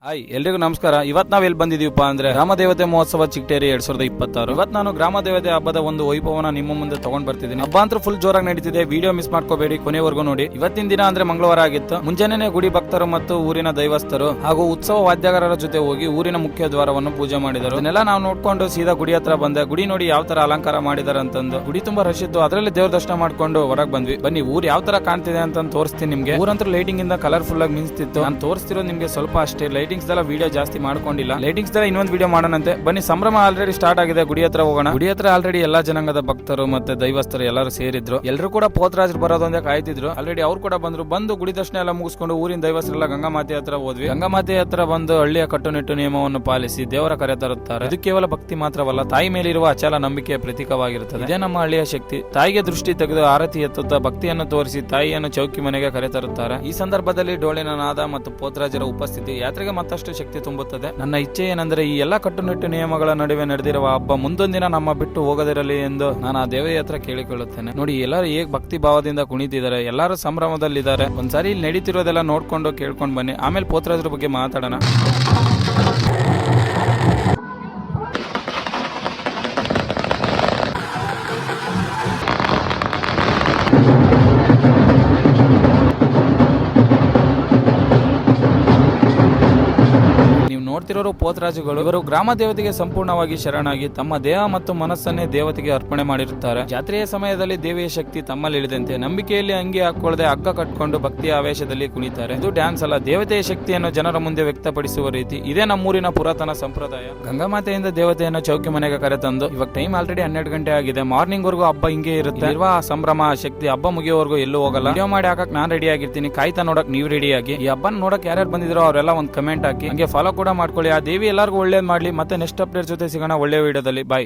Hi ಎಲ್ರಿಗೂ ನಮಸ್ಕಾರ. ಇವತ್ತು ನಾವ್ ಎಲ್ಲಿ ಬಂದಿದೀವಪ್ಪ ಅಂದ್ರೆ ಗ್ರಾಮದೇವತೆ ಮಹೋತ್ಸವ ಚಿಕ್ಕಟೇರಿ 2026. ಇವತ್ತು ನಾನು ಗ್ರಾಮದೇವತೆ ಹಬ್ಬದ ಒಂದು ವೈಭವನ ನಿಮ್ಮ ಮುಂದೆ ತಗೊಂಡ್ ಬರ್ತಿದ್ದೀನಿ. ಹಬ್ಬ ಅಂತೂ ಫುಲ್ ಜೋರಾಗಿ ನಡೀತಿದೆ. ವಿಡಿಯೋ ಮಿಸ್ ಮಾಡ್ಕೋಬೇಡಿ, ಕೊನೆವರೆಗೂ ನೋಡಿ. ಇವತ್ತಿನ ದಿನ ಅಂದ್ರೆ ಮಂಗಳವಾರ ಆಗಿತ್ತು. ಮುಂಜಾನೆ ಗುಡಿ ಭಕ್ತರು ಮತ್ತು ಊರಿನ ದೈವಸ್ಥರು ಹಾಗೂ ಉತ್ಸವ ವಾದ್ಯಗಾರರ ಜೊತೆ ಹೋಗಿ ಊರಿನ ಮುಖ್ಯ ದ್ವಾರವನ್ನು ಪೂಜೆ ಮಾಡಿದರು. ಇದನ್ನೆಲ್ಲ ನಾವು ನೋಡ್ಕೊಂಡು ಸೀದಾ ಗುಡಿ ಹತ್ರ ಬಂದೆ. ಗುಡಿ ನೋಡಿ ಯಾವ ತರ ಅಲಂಕಾರ ಮಾಡಿದಾರೆ ಅಂತಂದು. ಗುಡಿ ತುಂಬಾ ರಶ್ ಇತ್ತು. ಅದರಲ್ಲಿ ದೇವ್ರ ದರ್ಶನ ಮಾಡ್ಕೊಂಡು ಹೊರಗೆ ಬಂದ್ವಿ. ಬನ್ನಿ ಊರ್ ಯಾವ ತರ ಕಾಣ್ತಿದೆ ಅಂತ ತೋರಿಸ್ತೀನಿ ನಿಮ್ಗೆ. ಊರಂತೂ ಲೈಟಿಂಗ್ ಇಂದ ಕಲರ್ಫುಲ್ ಆಗಿ ಮಿಂಚ್ತಿತ್ತು. ನಾನು ತೋರಿಸ್ತಿರೋದು ನಿಮ್ಗೆ ಸ್ವಲ್ಪ ಅಷ್ಟೇ. ಲೈಟಿಂಗ್ಸ್ ಎಲ್ಲ ವಿಡಿಯೋ ಜಾಸ್ತಿ ಮಾಡ್ಕೊಂಡಿಲ್ಲ. ಲೈಟಿಂಗ್ಸ್ ತರ ಇನ್ನೊಂದು ವಿಡಿಯೋ ಮಾಡೋಣಂತೆ. ಬನ್ನಿ, ಸಂಭ್ರಮ ಆಲ್ರೆಡಿ ಸ್ಟಾರ್ಟ್ ಆಗಿದೆ. ಗುಡಿ ಹತ್ರ ಹೋಗೋಣ. ಗುಡಿ ಹತ್ರ ಆಲ್ರೆಡಿ ಎಲ್ಲಾ ಜನಾಂಗದ ಭಕ್ತರು ಮತ್ತೆ ದೈವಸ್ಥರು ಎಲ್ಲರೂ ಸೇರಿದ್ರು. ಎಲ್ಲರೂ ಕೂಡ ಪೋತರಾಜರು ಬರೋದೊಂದೇ ಕಾಯ್ತಿದ್ರು. ಆಲ್ರೆಡಿ ಅವ್ರು ಕೂಡ ಬಂದು ಗುಡಿ ದರ್ಶನ ಎಲ್ಲ ಮುಗಿಸ್ಕೊಂಡು ಊರಿನ ದೈವಸ್ಥರೆಲ್ಲ ಗಂಗಾಮಾತೆ ಹತ್ರ ಹೋದ್ವಿ. ಗಂಗಾಮಾತೆ ಹತ್ರ ಬಂದು ಹಳ್ಳಿಯ ಕಟ್ಟುನಿಟ್ಟು ನಿಯಮವನ್ನು ಪಾಲಿಸಿ ದೇವರ ಕರೆ ತರುತ್ತಾರೆ. ಇದು ಕೇವಲ ಭಕ್ತಿ ಮಾತ್ರವಲ್ಲ, ತಾಯಿ ಮೇಲಿರುವ ಅಚಲ ನಂಬಿಕೆಯ ಪ್ರತೀಕವಾಗಿರುತ್ತದೆ. ಇದೇ ನಮ್ಮ ಹಳ್ಳಿಯ ಶಕ್ತಿ. ತಾಯಿಗೆ ದೃಷ್ಟಿ ತೆಗೆದು ಆರತಿ ಎತ್ತುತ್ತಾ ಭಕ್ತಿಯನ್ನು ತೋರಿಸಿ ತಾಯಿಯನ್ನು ಚೌಕಿ ಮನೆಗೆ ಕರೆ ತರುತ್ತಾರೆ. ಈ ಸಂದರ್ಭದಲ್ಲಿ ಡೋಳಿನ ನಾದ ಮತ್ತು ಪೋತರಾಜರ ಉಪಸ್ಥಿತಿ ಯಾತ್ರೆಗೆ ಮತ್ತಷ್ಟು ಶಕ್ತಿ ತುಂಬುತ್ತದೆ. ನನ್ನ ಇಚ್ಛೆ ಏನೆಂದರೆ ಈ ಎಲ್ಲಾ ಕಟ್ಟುನಿಟ್ಟು ನಿಯಮಗಳ ನಡುವೆ ನಡೆದಿರುವ ಹಬ್ಬ ಮುಂದೊಂದಿನ ನಮ್ಮ ಬಿಟ್ಟು ಹೋಗದಿರಲಿ ಎಂದು ನಾನು ಆ ದೇವಿಯ ಹತ್ರ ಕೇಳಿಕೊಳ್ಳುತ್ತೇನೆ. ನೋಡಿ, ಎಲ್ಲರೂ ಹೇಗೆ ಭಕ್ತಿ ಭಾವದಿಂದ ಕುಣಿತಿದ್ದಾರೆ, ಎಲ್ಲರೂ ಸಂಭ್ರಮದಲ್ಲಿದ್ದಾರೆ. ಒಂದ್ಸಾರಿ ಇಲ್ಲಿ ನಡೀತಿರೋದೆಲ್ಲ ನೋಡ್ಕೊಂಡು ಕೇಳ್ಕೊಂಡು ಬನ್ನಿ. ಆಮೇಲೆ ಪೋತರಾಜರ ಬಗ್ಗೆ ಮಾತಾಡೋಣ. ನೋಡ್ತಿರೋರು ಪೋತರಾಜುಗಳು. ಇವರು ಗ್ರಾಮ ದೇವತೆಗೆ ಸಂಪೂರ್ಣವಾಗಿ ಶರಣಾಗಿ ತಮ್ಮ ದೇಹ ಮತ್ತು ಮನಸ್ಸನ್ನೇ ದೇವತೆಗೆ ಅರ್ಪಣೆ ಮಾಡಿರುತ್ತಾರೆ. ಜಾತ್ರೆಯ ಸಮಯದಲ್ಲಿ ದೇವಿಯ ಶಕ್ತಿ ತಮ್ಮಲ್ಲಿ ಇಳಿದಂತೆ ನಂಬಿಕೆಯಲ್ಲಿ ಅಂಗಿ ಹಾಕೊಳ್ಳದೆ ಹಗ್ಗ ಕಟ್ಕೊಂಡು ಭಕ್ತಿಯ ಆವೇಶದಲ್ಲಿ ಕುಣಿತಾರೆ. ಇದು ಡ್ಯಾನ್ಸ್ ಅಲ್ಲ, ದೇವತೆಯ ಶಕ್ತಿಯನ್ನು ಜನರ ಮುಂದೆ ವ್ಯಕ್ತಪಡಿಸುವ ರೀತಿ. ಇದೇ ನಮ್ಮೂರಿನ ಪುರಾತನ ಸಂಪ್ರದಾಯ. ಗಂಗಾಮಾತೆಯಿಂದ ದೇವತೆಯನ್ನು ಚೌಕಿ ಮನೆಗೆ ಕರೆತಂದು ಇವಾಗ ಟೈಮ್ ಆಲ್ರೆಡಿ 12 ಗಂಟೆ ಆಗಿದೆ. ಮಾರ್ನಿಂಗ್ ವರ್ಗೂ ಹಬ್ಬ ಹಿಂಗೆ ಇರುತ್ತೆ. ಇರುವ ಸಂಭ್ರಮ ಶಕ್ತಿ ಹಬ್ಬ ಮುಗಿಯೋವರೆಗೂ ಎಲ್ಲೂ ಹೋಗಲ್ಲ. ವಿಡಿಯೋ ಮಾಡಿ ಹಾಕಕ್ ನಾನ್ ರೆಡಿ ಆಗಿರ್ತೀನಿ. ಕಾಯ್ತಾ ನೋಡಕ್ ನೀವು ರೆಡಿ ಆಗಿ. ಈ ಹಬ್ಬನ ನೋಡಕ್ ಯಾರ್ಯಾರು ಬಂದಿದ್ರು ಅವರೆಲ್ಲ ಒಂದು ಕಮೆಂಟ್ ಹಾಕಿ. ಹಂಗೆ ಫಾಲೋ ಕೂಡ ಮಾಡ್ಕೊಳ್ಳಿ. ಆ ದೇವಿ ಎಲ್ಲರಿಗೂ ಒಳ್ಳೇದ್ ಮಾಡ್ಲಿ. ಮತ್ತೆ ನೆಕ್ಸ್ಟ್ ಅಪ್ಡೇಟ್ ಜೊತೆ ಸಿಗೋಣ ಒಳ್ಳೆ ವಿಡಿಯೋದಲ್ಲಿ. ಬಾಯ್.